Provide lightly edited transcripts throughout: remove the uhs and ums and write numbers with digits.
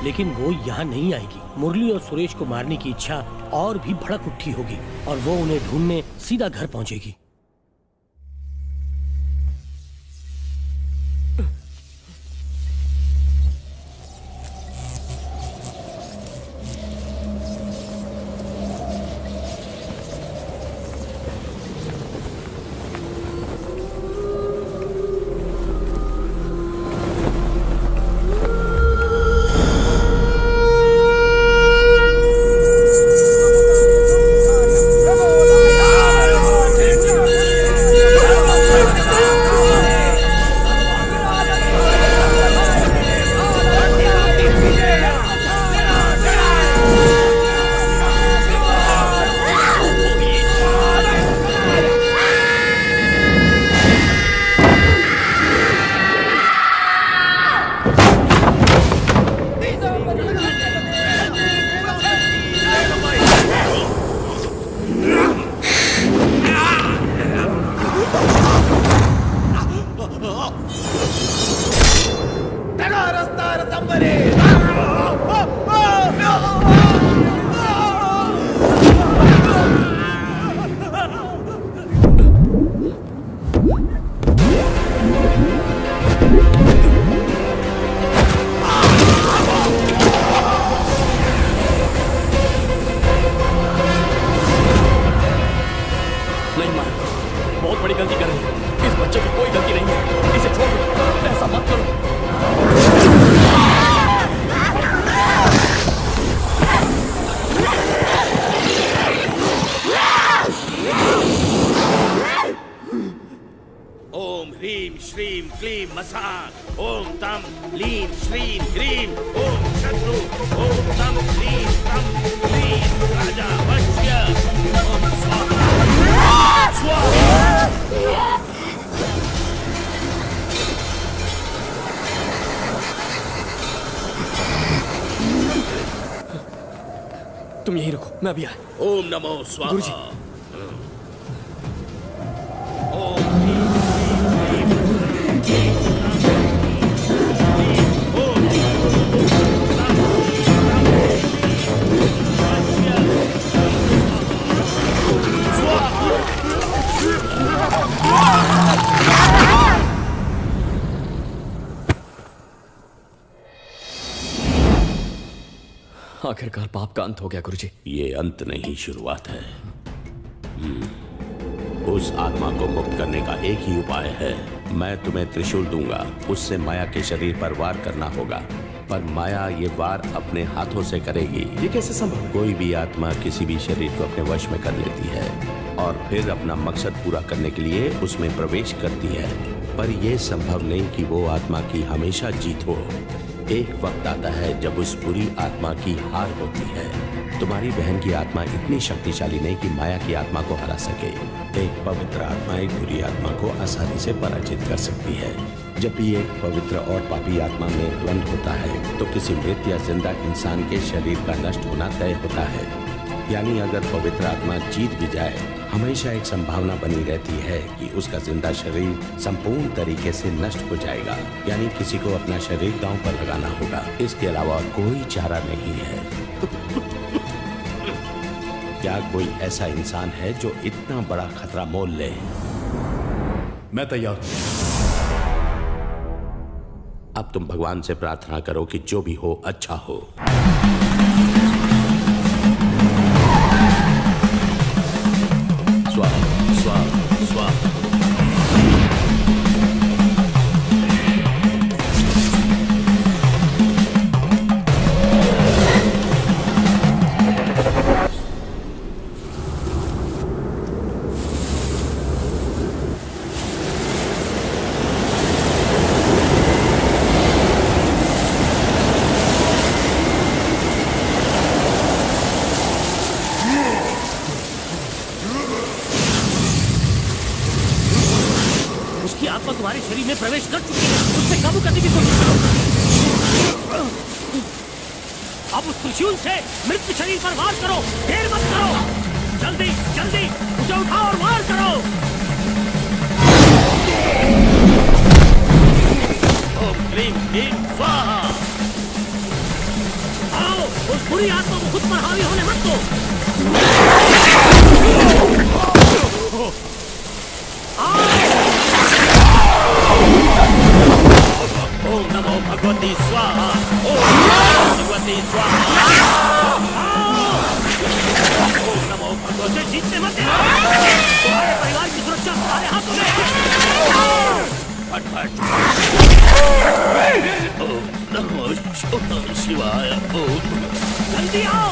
लेकिन वो यहाँ नहीं आएगी। मुरली और सुरेश को मारने की इच्छा और भी भड़क उठी होगी और वो उन्हें ढूंढने सीधा घर पहुंचेगी। तुम यहीं रुको, मैं अभी आया। ओम नमो स्वाहा। गुरुजी। आखिरकार पाप का अंत हो गया गुरुजी। ये अंत नहीं, शुरुआत है। उस आत्मा को मुक्त करने का एक ही उपाय है। मैं तुम्हें त्रिशूल दूंगा, उससे माया के शरीर पर वार करना होगा, पर माया ये वार अपने हाथों से करेगी। ये कैसे संभव है? कोई भी आत्मा किसी भी शरीर को अपने वश में कर लेती है और फिर अपना मकसद पूरा करने के लिए उसमें प्रवेश करती है, पर यह संभव नहीं कि वो आत्मा की हमेशा जीत हो। एक वक्त आता है जब उस बुरी आत्मा की हार होती है। तुम्हारी बहन की आत्मा इतनी शक्तिशाली नहीं कि माया की आत्मा को हरा सके। एक पवित्र आत्मा एक बुरी आत्मा को आसानी से पराजित कर सकती है। जब भी एक पवित्र और पापी आत्मा में द्वंद्व होता है तो किसी मृत या जिंदा इंसान के शरीर का नष्ट होना तय होता है। यानी अगर पवित्र आत्मा जीत भी जाए, हमेशा एक संभावना बनी रहती है कि उसका जिंदा शरीर संपूर्ण तरीके से नष्ट हो जाएगा। यानी किसी को अपना शरीर दांव पर लगाना होगा, इसके अलावा कोई चारा नहीं है। क्या कोई ऐसा इंसान है जो इतना बड़ा खतरा मोल ले? मैं तैयार हूं। अब तुम भगवान से प्रार्थना करो कि जो भी हो अच्छा हो। स्वाहा स्वाहा स्वाहा। तुम्हारे शरीर में प्रवेश कर चुकी है, उससे काबू करने की कोशिश करो। अब उस त्रिशूल से मृत शरीर पर वार करो, देर मत करो। जल्दी जल्दी उसे उठाओ और वार करो। ओम क्लीम क्लीम स्वाहा। उस बुरी आत्मा को खुद पर हावी होने मत दो। ओम नमो भगवती स्वाहा। ओम नमो भगवती स्वाहा। ओम नमो भगवती। जीतने मत देना। तुम्हारे परिवार की सुरक्षा हमारे हाथों में है। फट फट। ओम नमो शिवाय। जल्दी आओ।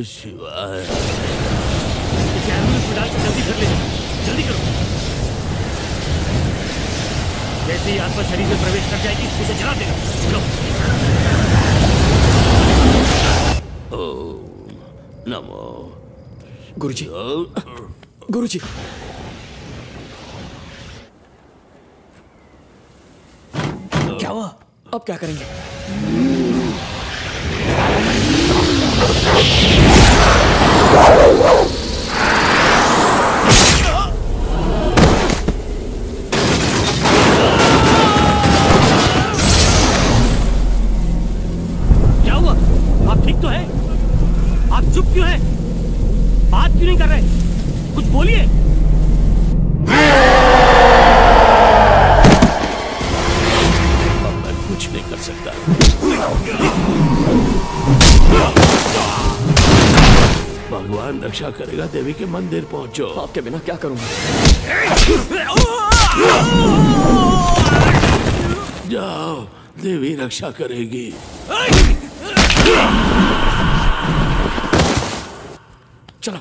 शिवाय। इसे एम्बुलेंस में डालकर जल्दी घर ले जाओ। जल्दी करो। जैसे ही आत्मा शरीर में प्रवेश कर जाएगी उसे जला देना। चलो। ओम नमो। गुरुजी, गुरुजी। क्या हुआ? अब क्या करेंगे? क्या हुआ? आप ठीक तो हैं? आप चुप क्यों हैं? बात क्यों नहीं कर रहे? कुछ बोलिए। अब मैं कुछ नहीं कर सकता। भगवान रक्षा करेगा। देवी के मंदिर पहुंचो। आपके बिना क्या करूंगा? जाओ, देवी रक्षा करेगी। चलो।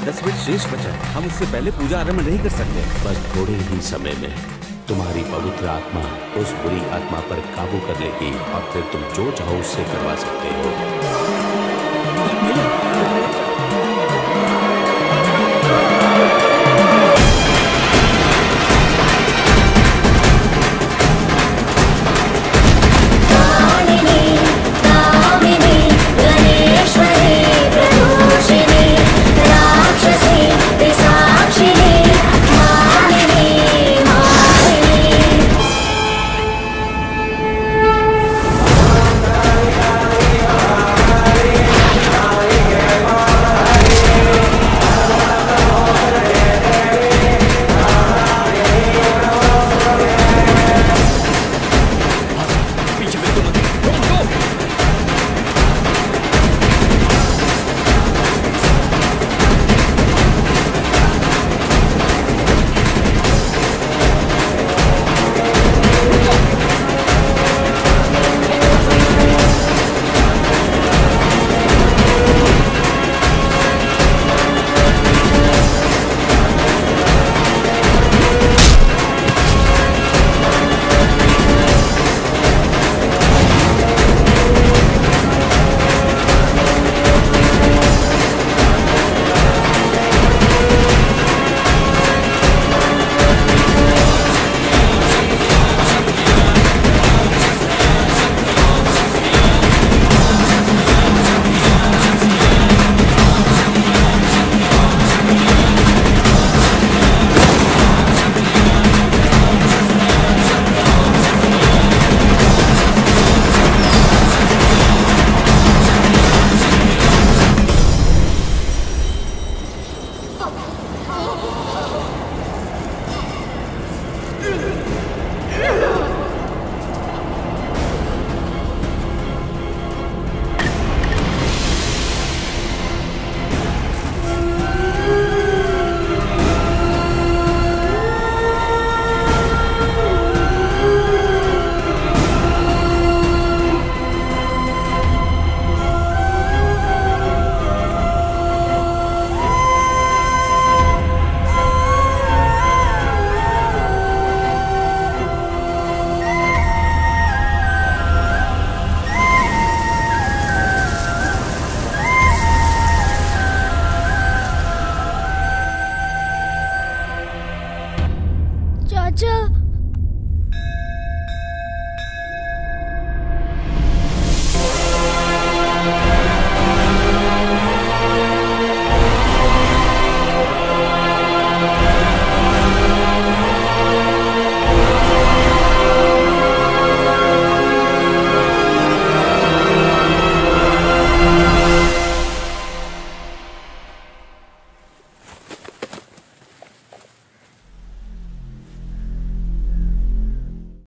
10 मिनट शेष बचा है। हम उससे पहले पूजा आरंभ नहीं कर सकते। बस थोड़े ही समय में तुम्हारी पवित्र आत्मा उस बुरी आत्मा पर काबू कर लेगी और फिर तुम जो चाहो उससे करवा सकते हो।